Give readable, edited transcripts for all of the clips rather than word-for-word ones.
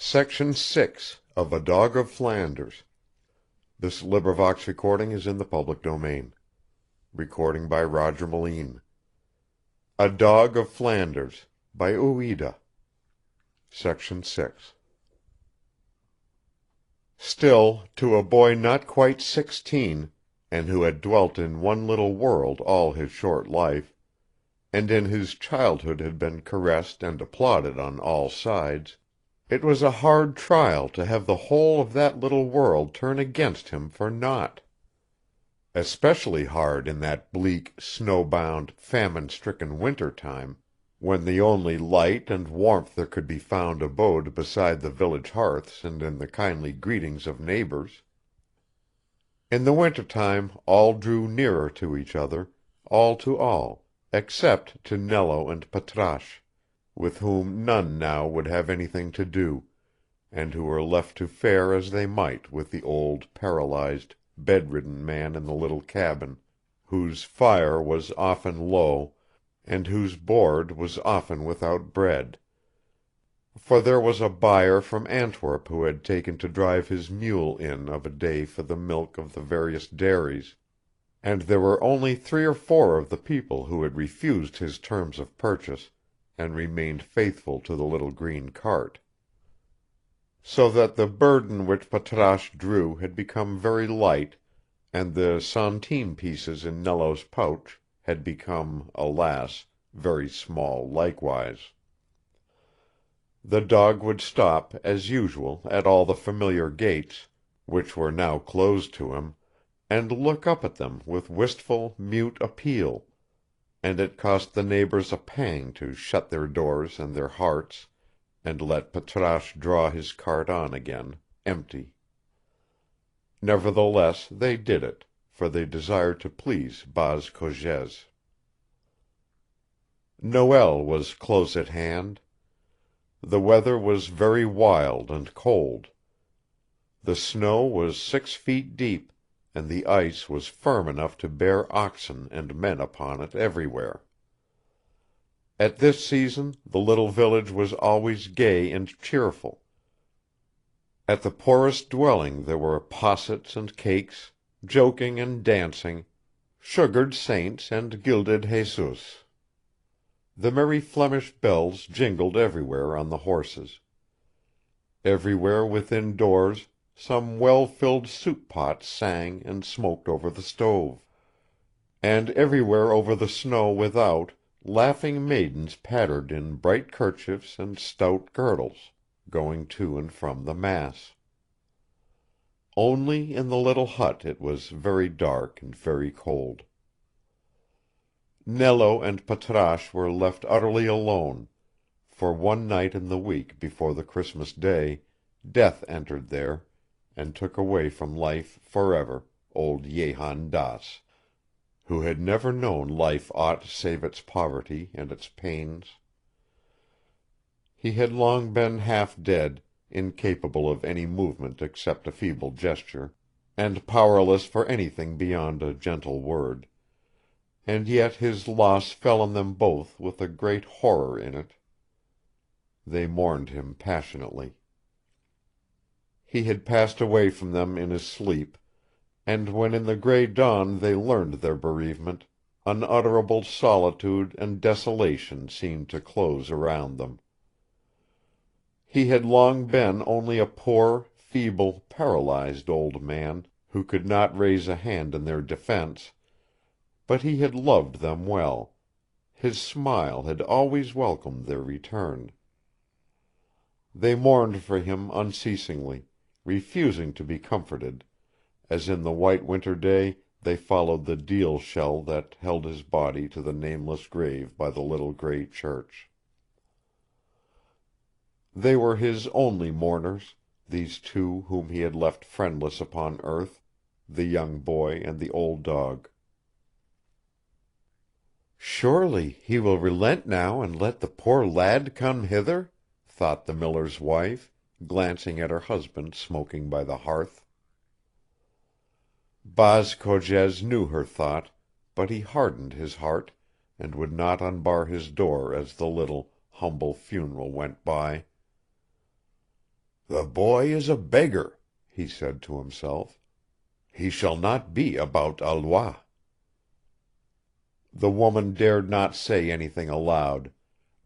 Section 6 of A Dog of Flanders. This recording is in the public domain. Recording by Roger Moline. A Dog of Flanders by Ouida. Section 6. Still, to a boy not quite 16, and who had dwelt in one little world all his short life, and in his childhood had been caressed and applauded on all sides, it was a hard trial to have the whole of that little world turn against him for naught. Especially hard in that bleak, snow-bound, famine-stricken winter-time, when the only light and warmth there could be found abode beside the village hearths and in the kindly greetings of neighbors. In the winter-time all drew nearer to each other, all to all, except to Nello and Patrasche, with whom none now would have anything to do, and who were left to fare as they might with the old, paralyzed, bedridden man in the little cabin, whose fire was often low, and whose board was often without bread. For there was a buyer from Antwerp who had taken to drive his mule in of a day for the milk of the various dairies, and there were only 3 or 4 of the people who had refused his terms of purchase and remained faithful to the little green cart. So that the burden which Patrasche drew had become very light, and the centime pieces in Nello's pouch had become, alas, very small likewise. The dog would stop, as usual, at all the familiar gates, which were now closed to him, and look up at them with wistful, mute appeal, and it cost the neighbors a pang to shut their doors and their hearts, and let Patrasche draw his cart on again, empty. Nevertheless they did it, for they desired to please Baas Cogez. Noël was close at hand. The weather was very wild and cold. The snow was 6 feet deep, and the ice was firm enough to bear oxen and men upon it everywhere. At this season the little village was always gay and cheerful. At the poorest dwelling there were possets and cakes, joking and dancing, sugared saints and gilded Jesus. The merry Flemish bells jingled everywhere on the horses. Everywhere within doors some well-filled soup-pot sang and smoked over the stove. And everywhere over the snow without laughing maidens pattered in bright kerchiefs and stout girdles, going to and from the mass. Only in the little hut it was very dark and very cold. Nello and Patrasche were left utterly alone, for one night in the week before the Christmas day death entered there, and took away from life forever old Jehan Daas, who had never known life aught save its poverty and its pains. He had long been half dead, incapable of any movement except a feeble gesture, and powerless for anything beyond a gentle word, and yet his loss fell on them both with a great horror in it. They mourned him passionately. He had passed away from them in his sleep, and when in the gray dawn they learned their bereavement, unutterable solitude and desolation seemed to close around them. He had long been only a poor, feeble, paralyzed old man, who could not raise a hand in their defense, but he had loved them well. His smile had always welcomed their return. They mourned for him unceasingly, refusing to be comforted, as in the white winter day they followed the deal shell that held his body to the nameless grave by the little gray church. They were his only mourners, these 2 whom he had left friendless upon earth, the young boy and the old dog. "Surely he will relent now and let the poor lad come hither," thought the miller's wife, glancing at her husband smoking by the hearth. Baas Cogez knew her thought, but he hardened his heart, and would not unbar his door as the little, humble funeral went by. "The boy is a beggar," he said to himself. "He shall not be about Alois." The woman dared not say anything aloud,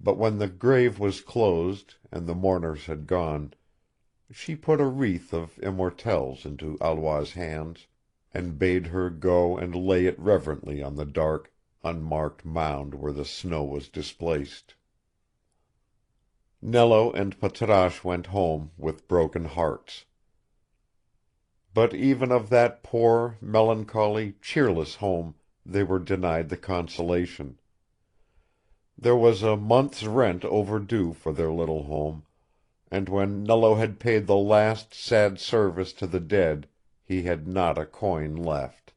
but when the grave was closed and the mourners had gone, she put a wreath of immortelles into Alois's hands, and bade her go and lay it reverently on the dark, unmarked mound where the snow was displaced. Nello and Patrasche went home with broken hearts. But even of that poor, melancholy, cheerless home they were denied the consolation. There was a month's rent overdue for their little home, and when Nello had paid the last sad service to the dead he had not a coin left.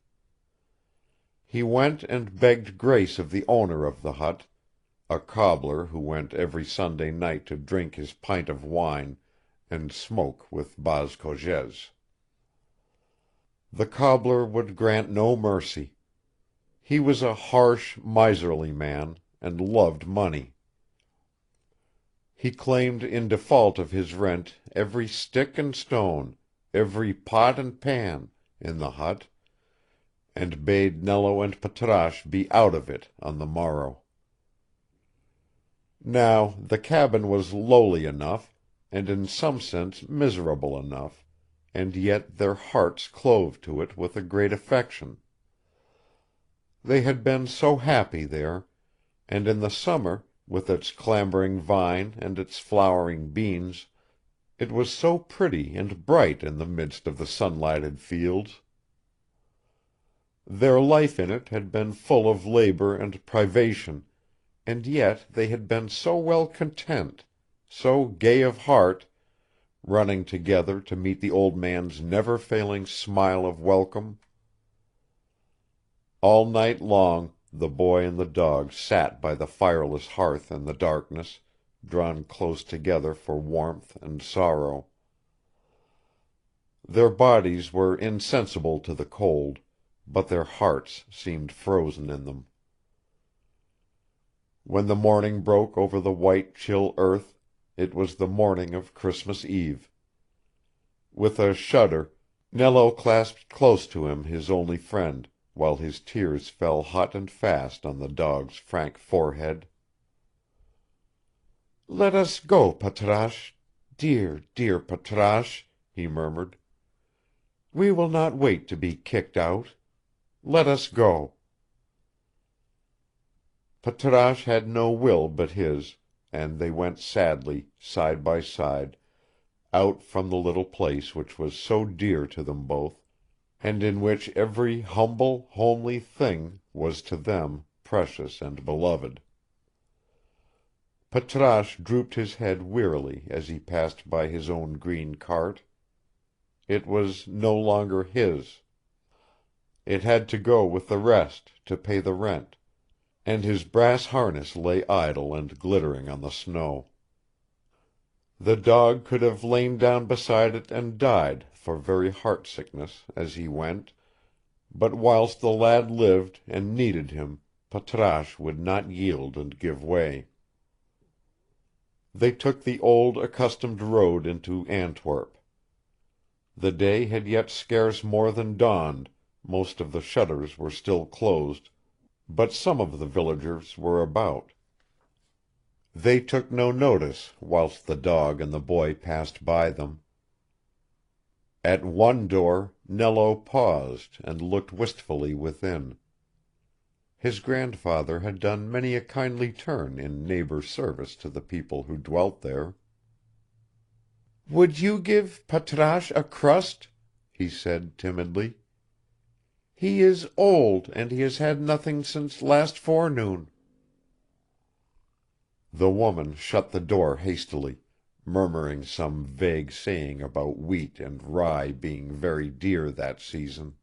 He went and begged grace of the owner of the hut, a cobbler who went every Sunday night to drink his pint of wine and smoke with Baas Cogez. The cobbler would grant no mercy. He was a harsh, miserly man, and loved money. He claimed in default of his rent every stick and stone, every pot and pan, in the hut, and bade Nello and Patrasche be out of it on the morrow. Now the cabin was lowly enough, and in some sense miserable enough, and yet their hearts clove to it with a great affection. They had been so happy there, and in the summer, with its clambering vine and its flowering beans, it was so pretty and bright in the midst of the sunlighted fields. Their life in it had been full of labor and privation, and yet they had been so well content, so gay of heart, running together to meet the old man's never failing smile of welcome. All night long the boy and the dog sat by the fireless hearth in the darkness, drawn close together for warmth and sorrow. Their bodies were insensible to the cold, but their hearts seemed frozen in them. When the morning broke over the white, chill earth, it was the morning of Christmas Eve. With a shudder, Nello clasped close to him his only friend, while his tears fell hot and fast on the dog's frank forehead. "Let us go, Patrasche, dear, dear Patrasche," he murmured. "We will not wait to be kicked out. Let us go." Patrasche had no will but his, and they went sadly, side by side, out from the little place which was so dear to them both, and in which every humble, homely thing was to them precious and beloved. Patrasche drooped his head wearily as he passed by his own green cart. It was no longer his. It had to go with the rest to pay the rent, and his brass harness lay idle and glittering on the snow. The dog could have lain down beside it and died for very heart-sickness as he went, but whilst the lad lived and needed him, Patrasche would not yield and give way. They took the old accustomed road into Antwerp. The day had yet scarce more than dawned, most of the shutters were still closed, but some of the villagers were about. They took no notice whilst the dog and the boy passed by them. At one door Nello paused and looked wistfully within. His grandfather had done many a kindly turn in neighbor service to the people who dwelt there. "Would you give Patrasche a crust?" he said timidly. "He is old, and he has had nothing since last forenoon." The woman shut the door hastily, murmuring some vague saying about wheat and rye being very dear that season.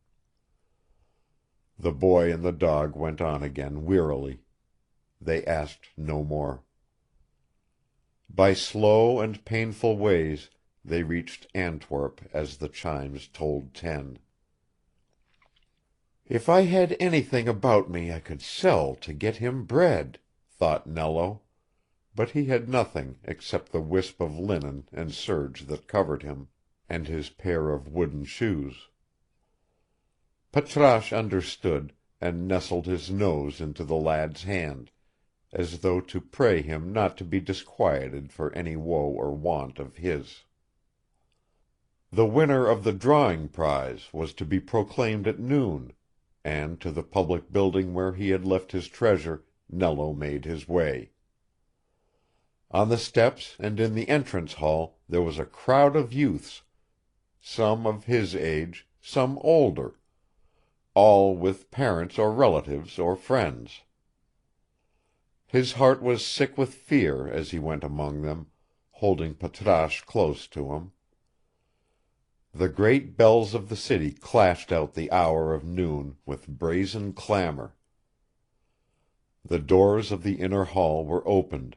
The boy and the dog went on again wearily. They asked no more. By slow and painful ways they reached Antwerp as the chimes tolled 10. "If I had anything about me I could sell to get him bread," thought Nello, but he had nothing except the wisp of linen and serge that covered him, and his pair of wooden shoes. Patrasche understood, and nestled his nose into the lad's hand, as though to pray him not to be disquieted for any woe or want of his. The winner of the drawing prize was to be proclaimed at noon, and to the public building where he had left his treasure Nello made his way. On the steps and in the entrance hall there was a crowd of youths, some of his age, some older, all with parents or relatives or friends. His heart was sick with fear as he went among them, holding Patrasche close to him. The great bells of the city clashed out the hour of noon with brazen clamor. The doors of the inner hall were opened.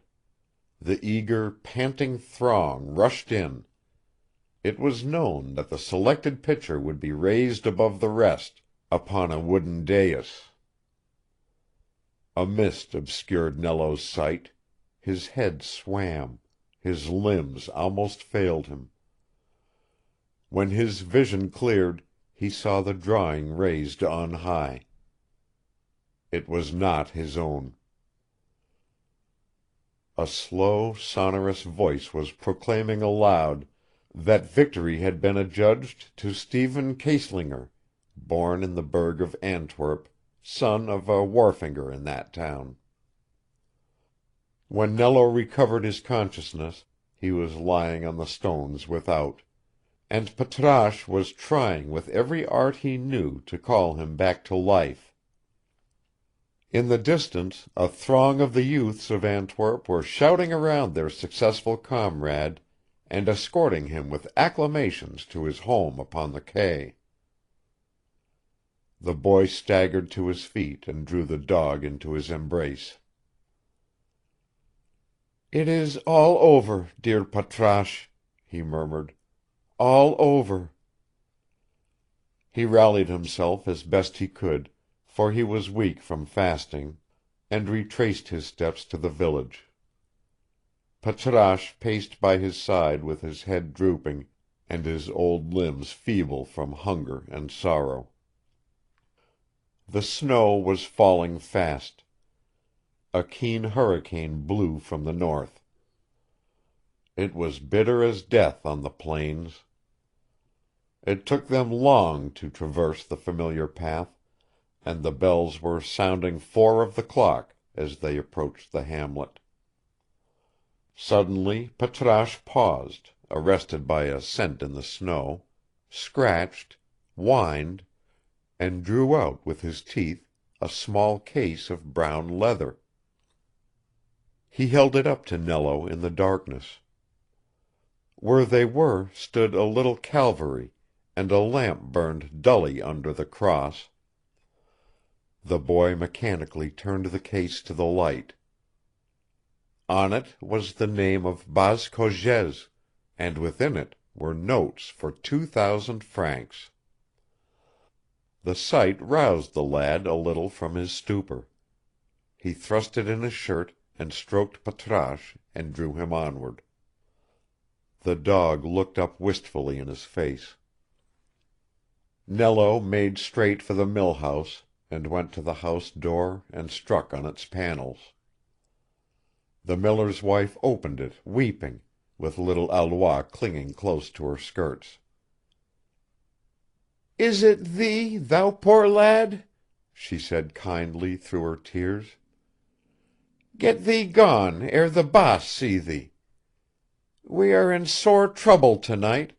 The eager, panting throng rushed in. It was known that the selected picture would be raised above the rest, upon a wooden dais. A mist obscured Nello's sight. His head swam. His limbs almost failed him. When his vision cleared, he saw the drawing raised on high. It was not his own. A slow, sonorous voice was proclaiming aloud that victory had been adjudged to Stephen Keeslinger, born in the burgh of Antwerp, son of a wharfinger in that town. When Nello recovered his consciousness, he was lying on the stones without, and Patrasche was trying with every art he knew to call him back to life. In the distance a throng of the youths of Antwerp were shouting around their successful comrade and escorting him with acclamations to his home upon the quay. The boy staggered to his feet and drew the dog into his embrace. "It is all over, dear Patrasche," he murmured. "All over." He rallied himself as best he could, for he was weak from fasting, and retraced his steps to the village. Patrasche paced by his side with his head drooping and his old limbs feeble from hunger and sorrow. The snow was falling fast. A keen hurricane blew from the north. It was bitter as death on the plains. It took them long to traverse the familiar path, and the bells were sounding 4 of the clock as they approached the hamlet. Suddenly Patrasche paused, arrested by a scent in the snow, scratched, whined, and drew out with his teeth a small case of brown leather. He held it up to Nello in the darkness. Where they were stood a little Calvary, and a lamp burned dully under the cross. The boy mechanically turned the case to the light. On it was the name of Baas Cogez, and within it were notes for 2,000 francs. The sight roused the lad a little from his stupor. He thrust it in his shirt and stroked Patrasche and drew him onward. The dog looked up wistfully in his face. Nello made straight for the mill house, and went to the house door and struck on its panels. The miller's wife opened it, weeping, with little Alois clinging close to her skirts. "Is it thee, thou poor lad?" she said kindly through her tears. "Get thee gone ere the baas see thee. We are in sore trouble tonight.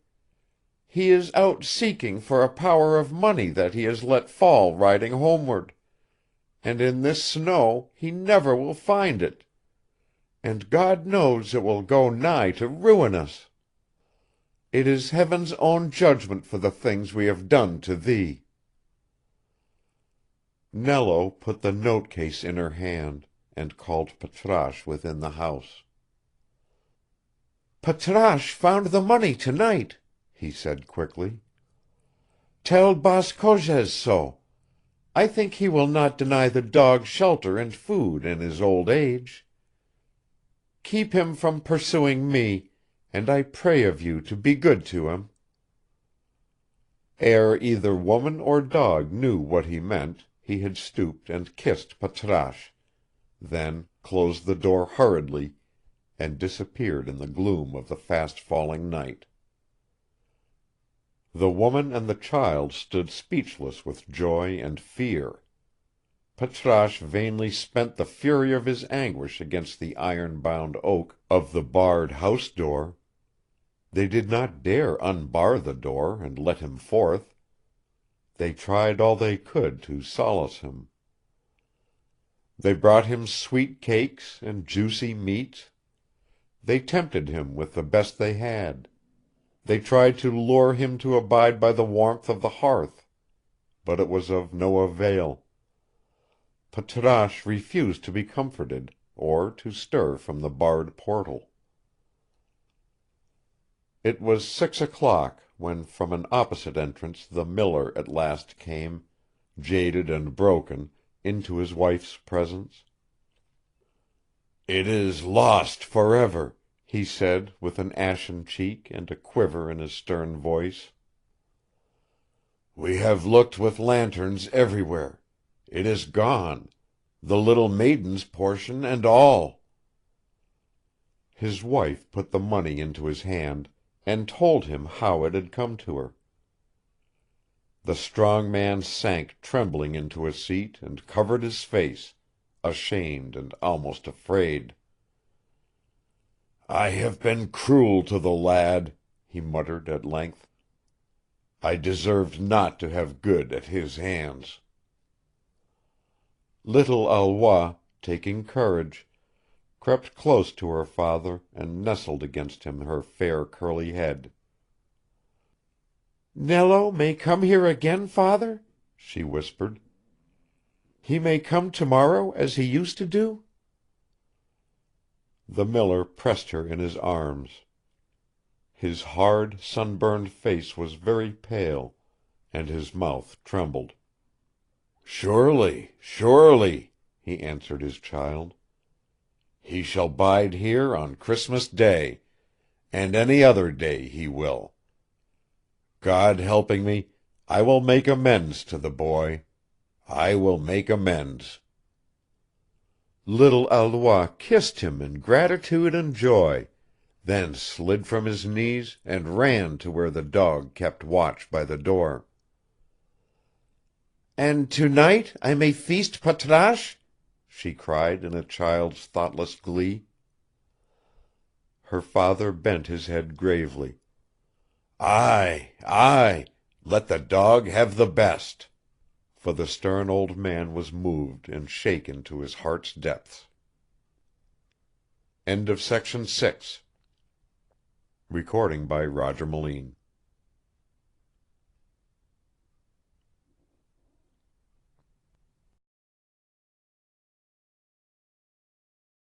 He is out seeking for a power of money that he has let fall riding homeward, and in this snow he never will find it, and God knows it will go nigh to ruin us. It is Heaven's own judgment for the things we have done to thee." Nello put the note case in her hand, and called Patrasche within the house. "Patrasche found the money tonight," he said quickly. "Tell Baas Cogez so. I think he will not deny the dog shelter and food in his old age." Keep him from pursuing me, and I pray of you to be good to him." Ere either woman or dog knew what he meant, he had stooped and kissed Patrasche, then closed the door hurriedly, and disappeared in the gloom of the fast-falling night. The woman and the child stood speechless with joy and fear. Patrasche vainly spent the fury of his anguish against the iron-bound oak of the barred house-door. They did not dare unbar the door and let him forth. They tried all they could to solace him. They brought him sweet cakes and juicy meats. They tempted him with the best they had. They tried to lure him to abide by the warmth of the hearth. But it was of no avail. Patrasche refused to be comforted, or to stir from the barred portal. It was 6 o'clock when from an opposite entrance the miller at last came, jaded and broken, into his wife's presence. "It is lost forever," he said, with an ashen cheek and a quiver in his stern voice. "We have looked with lanterns everywhere. It is gone, the little maiden's portion and all." His wife put the money into his hand, and told him how it had come to her. The strong man sank trembling into a seat and covered his face, ashamed and almost afraid. "I have been cruel to the lad," he muttered at length. "I deserved not to have good at his hands." Little Alois, taking courage, crept close to her father and nestled against him her fair curly head. "Nello may come here again, father?" she whispered. "He may come tomorrow as he used to do?" The miller pressed her in his arms. His hard, sunburned face was very pale, and his mouth trembled. "Surely, surely," he answered his child. "He shall bide here on Christmas Day, and any other day he will. God helping me, I will make amends to the boy. I will make amends." Little Alois kissed him in gratitude and joy, then slid from his knees and ran to where the dog kept watch by the door. "And tonight I may feast Patrasche?" she cried in a child's thoughtless glee. Her father bent his head gravely. "Aye, aye, let the dog have the best." For the stern old man was moved and shaken to his heart's depths. End of Section 6. Recording by Roger Moline.